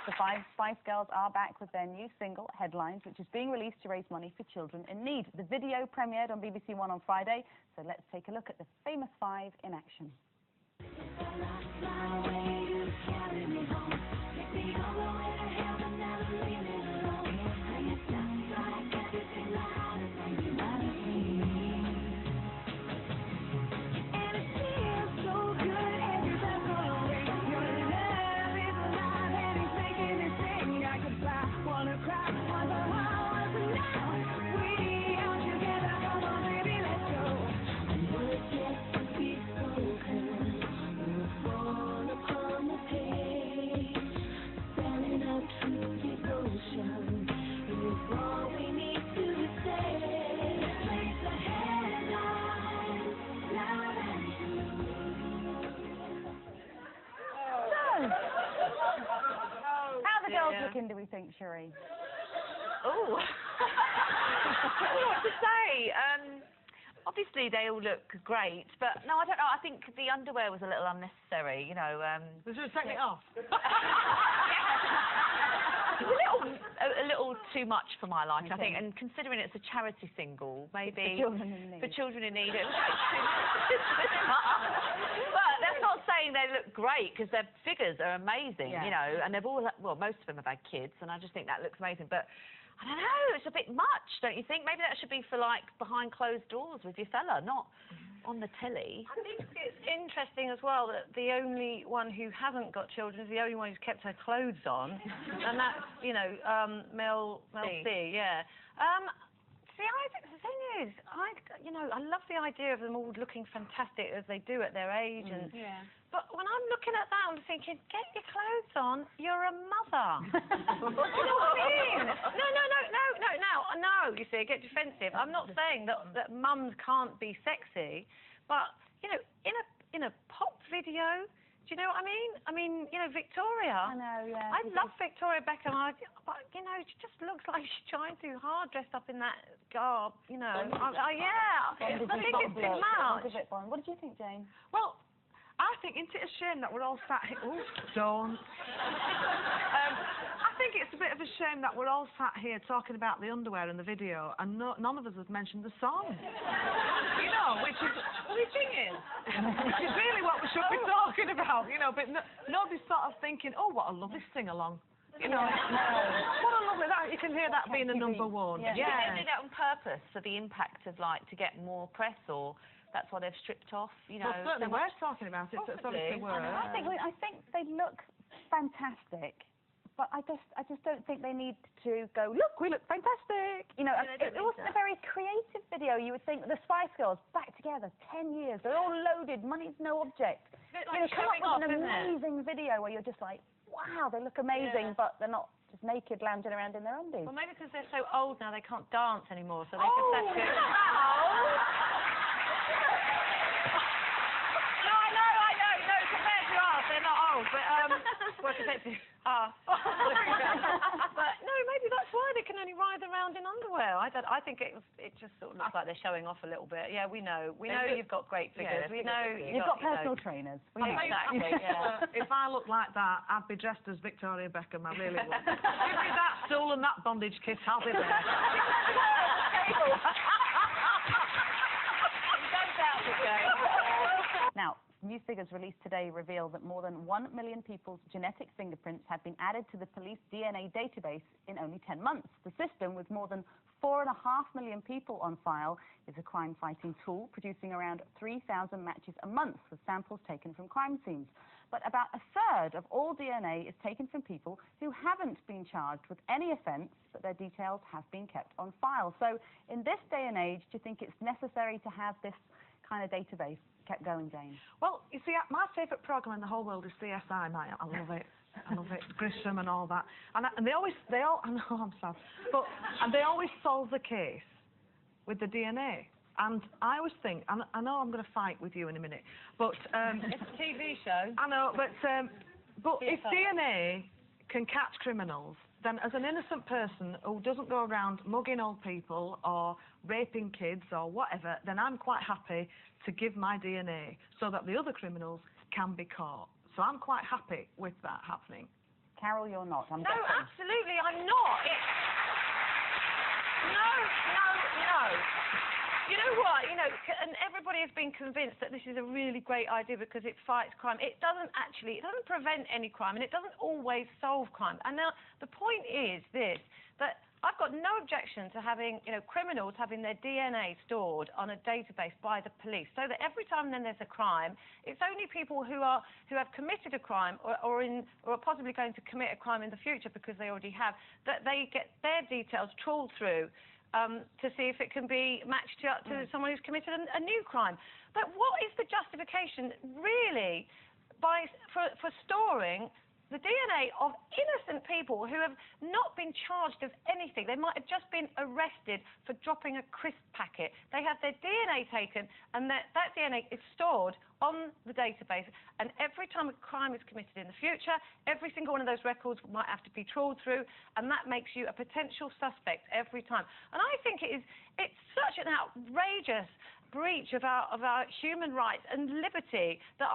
The Spice Girls are back with their new single, Headlines, which is being released to raise money for children in need. The video premiered on BBC One on Friday, so let's take a look at the famous five in action. How are the girls looking, do we think, Cherie? Oh, I don't know what to say. Obviously, they all look great, but no, I don't know. I think the underwear was a little unnecessary, you know. Was it taking it off? It was a little too much for my liking, I think, and considering it's a charity single, maybe For children in need. It was too much. But that's not saying they look great, because their figures are amazing, you know, and they've all, well, most of them have had kids, and I just think that looks amazing. But I don't know, it's a bit much, don't you think? Maybe that should be for, like, behind closed doors with your fella, not on the telly. I think it's interesting as well that the only one who hasn't got children is the only one who's kept her clothes on, and that's, you know, Mel C, yeah. See, the thing is, I love the idea of them all looking fantastic as they do at their age, and but when I'm looking at that, I'm thinking, get your clothes on, you're a mother. You know what I mean? No, you see, I get defensive. I'm not saying that mums can't be sexy, but, you know, in a pop video, do you know what I mean? I mean, you know, Victoria. I know, yeah. I love Victoria Beckham, but, you know, she just looks like she's trying too hard dressed up in that garb, you know. I think it's too much. What did you think, Jane? Well, I think, isn't it a shame that we're all sat here... Oh, don't. I think it's a bit of a shame that we're all sat here talking about the underwear in the video and none of us have mentioned the song. You know, which is... Well, the thing is, which is really what we should be talking about, you know, but nobody's sort of thinking, oh, what a lovely sing-along. You know, what a lovely... You can hear that being a number one. Yeah. They did that on purpose for the impact of, like, to get more press, or... That's why they've stripped off, you know. Well, certainly we're talking about it, so it's obviously we're. I think they look fantastic, but I just don't think they need to go, look, we look fantastic. You know, it wasn't a very creative video. You would think the Spice Girls back together, 10 years, they're all loaded, money's no object. Like come up with an amazing video where you're just like, wow, they look amazing, but they're not just naked lounging around in their undies. Well, maybe because they're so old now, they can't dance anymore, so they can set it. But no, maybe that's why they can only ride around in underwear. I think it just sort of looks like they're showing off a little bit. Yeah, we know you've got great figures. We know you've got personal trainers. Exactly. Yeah. If I looked like that, I'd be dressed as Victoria Beckham. I really would. Give me that stool and that bondage kit. I'll be there. Don't doubt it, Jane. Now, new figures released today reveal that more than 1 million people's genetic fingerprints have been added to the police DNA database in only 10 months. The system, with more than 4.5 million people on file, is a crime-fighting tool, producing around 3,000 matches a month with samples taken from crime scenes. But about a third of all DNA is taken from people who haven't been charged with any offence, but their details have been kept on file. So in this day and age, do you think it's necessary to have this kind of database kept going, Jane? Well, you see, my favourite programme in the whole world is CSI. Now, I love it. I love it. Grissom and all that. And they all, I know, I'm sad, but and they always solve the case with the DNA. And I always think, and I know I'm going to fight with you in a minute, but it's a TV show. I know, but if DNA can catch criminals, then as an innocent person who doesn't go around mugging old people or raping kids or whatever, then I'm quite happy to give my DNA so that the other criminals can be caught. So I'm quite happy with that happening. Carol, you're not. I'm No, guessing. absolutely, I'm not. No. You know what? And everybody has been convinced that this is a really great idea because it fights crime. It doesn't prevent any crime, and it doesn't always solve crime. And now the point is this, that I've got no objection to having, criminals having their DNA stored on a database by the police, so that every time then there's a crime, it's only people who have committed a crime or are possibly going to commit a crime in the future because they already have, that they get their details trawled through to see if it can be matched up to someone who's committed a new crime. But what is the justification, really, for storing the DNA of innocent people who have not been charged of anything? They might have just been arrested for dropping a crisp packet. They have their DNA taken, and that DNA is stored on the database, and every time a crime is committed in the future, every single one of those records might have to be trawled through, and that makes you a potential suspect every time. And I think it's such an outrageous breach of our human rights and liberty that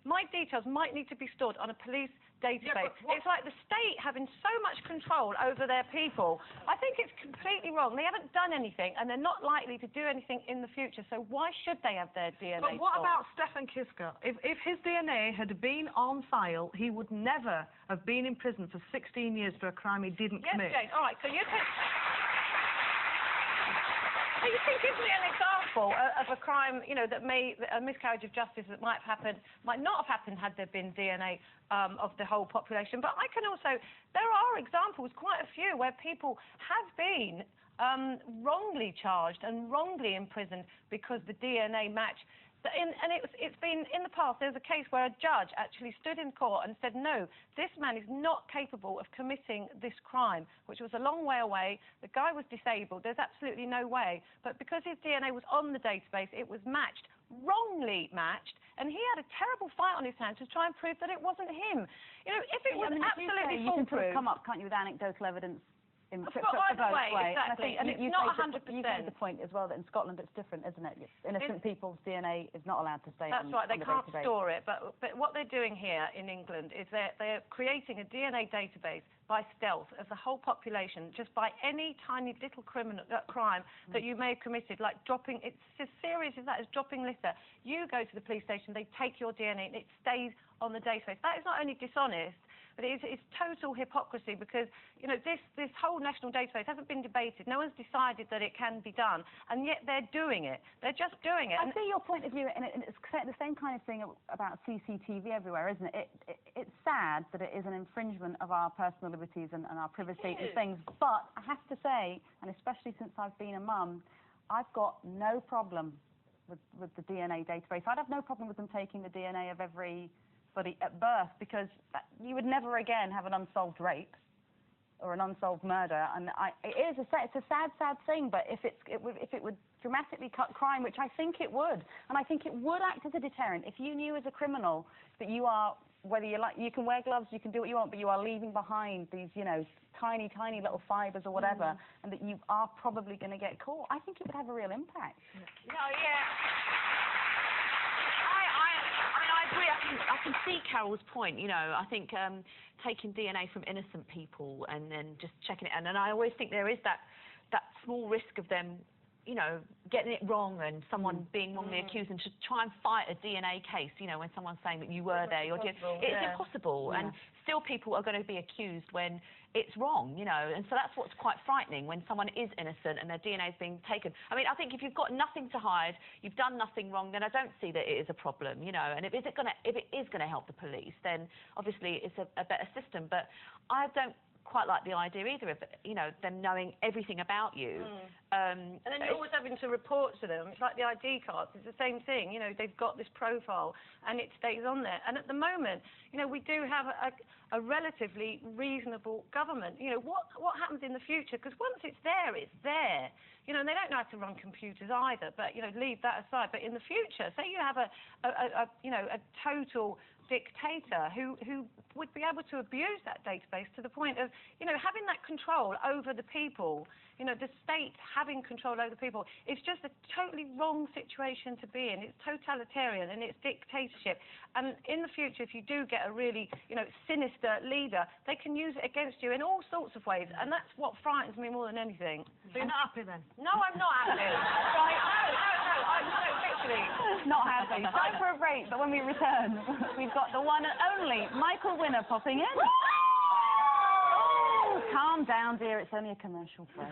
my details might need to be stored on a police database. Yeah, it's like the state having so much control over their people. I think it's completely wrong. They haven't done anything, and they're not likely to do anything in the future, so why should they have their DNA But what about Stefan Kiska? If his DNA had been on file, he would never have been in prison for 16 years for a crime he didn't commit. Yes, Jane, all right, so you can... So you can give me an example of a crime, a miscarriage of justice that might not have happened had there been DNA of the whole population. But I can also, there are examples, quite a few, where people have been wrongly charged and wrongly imprisoned because the DNA match. And it's been in the past. There was a case where a judge actually stood in court and said, no, this man is not capable of committing this crime, which was a long way away. The guy was disabled. There's absolutely no way. But because his DNA was on the database, it was matched, wrongly matched, and he had a terrible fight on his hands to try and prove that it wasn't him. If it was absolutely you can sort of foolproof... come up, can't you, with anecdotal evidence? For both way, exactly, and it's not 100%. You've made the point as well that in Scotland it's different, isn't it? Innocent people's DNA is not allowed to stay on the database. That's right, they can't store it, but what they're doing here in England is they're creating a DNA database by stealth of the whole population, just by any tiny little crime that you may have committed, like dropping, it's as serious as that as dropping litter. You go to the police station, they take your DNA and it stays on the database. That is not only dishonest, but it's total hypocrisy, because this whole national database hasn't been debated. No one's decided that it can be done, and yet they're doing it. They're just doing it. I see your point of view, and it's the same kind of thing about CCTV everywhere, isn't it? It's sad that it is an infringement of our personal liberties and our privacy and things, but I have to say, and especially since I've been a mum, I've got no problem with the DNA database. I'd have no problem with them taking the DNA of everybody at birth, because you would never again have an unsolved rape or an unsolved murder. And it's a sad thing, but if it would dramatically cut crime, which I think it would, and I think it would act as a deterrent. If you knew as a criminal that you are, whether you can wear gloves, you can do what you want, but you are leaving behind these, tiny little fibers or whatever, and that you are probably going to get caught, I think it would have a real impact. No, yeah. I agree. I can see Carol's point. I think taking DNA from innocent people and then just checking it, and I always think there is that small risk of them, getting it wrong and someone being wrongly accused, and to try and fight a DNA case, when someone's saying that you were there, it's impossible, and still people are going to be accused when it's wrong, and so that's what's quite frightening, when someone is innocent and their DNA is being taken. I mean, I think if you've got nothing to hide, you've done nothing wrong, then I don't see that it is a problem, and if it is going to help the police, then obviously it's a better system. But I don't quite like the idea either of them knowing everything about you. And then you're always having to report to them. It's like the ID cards. It's the same thing. They've got this profile and it stays on there. And at the moment, we do have a relatively reasonable government. What happens in the future? Because once it's there, it's there. And they don't know how to run computers either. But leave that aside. But in the future, say you have a total dictator who would be able to abuse that database to the point of, you know, having that control over the people. You know, the state having control over the people. It's just a totally wrong situation to be in. It's totalitarian and it's dictatorship. And in the future, if you do get a really, you know, sinister leader, they can use it against you in all sorts of ways. And that's what frightens me more than anything. So you're not happy then? No, I'm not happy. Right? No, literally. Not happy. Time for a break, but when we return, we've got the one and only Michael Winner popping in. Calm down, dear. It's only a commercial break.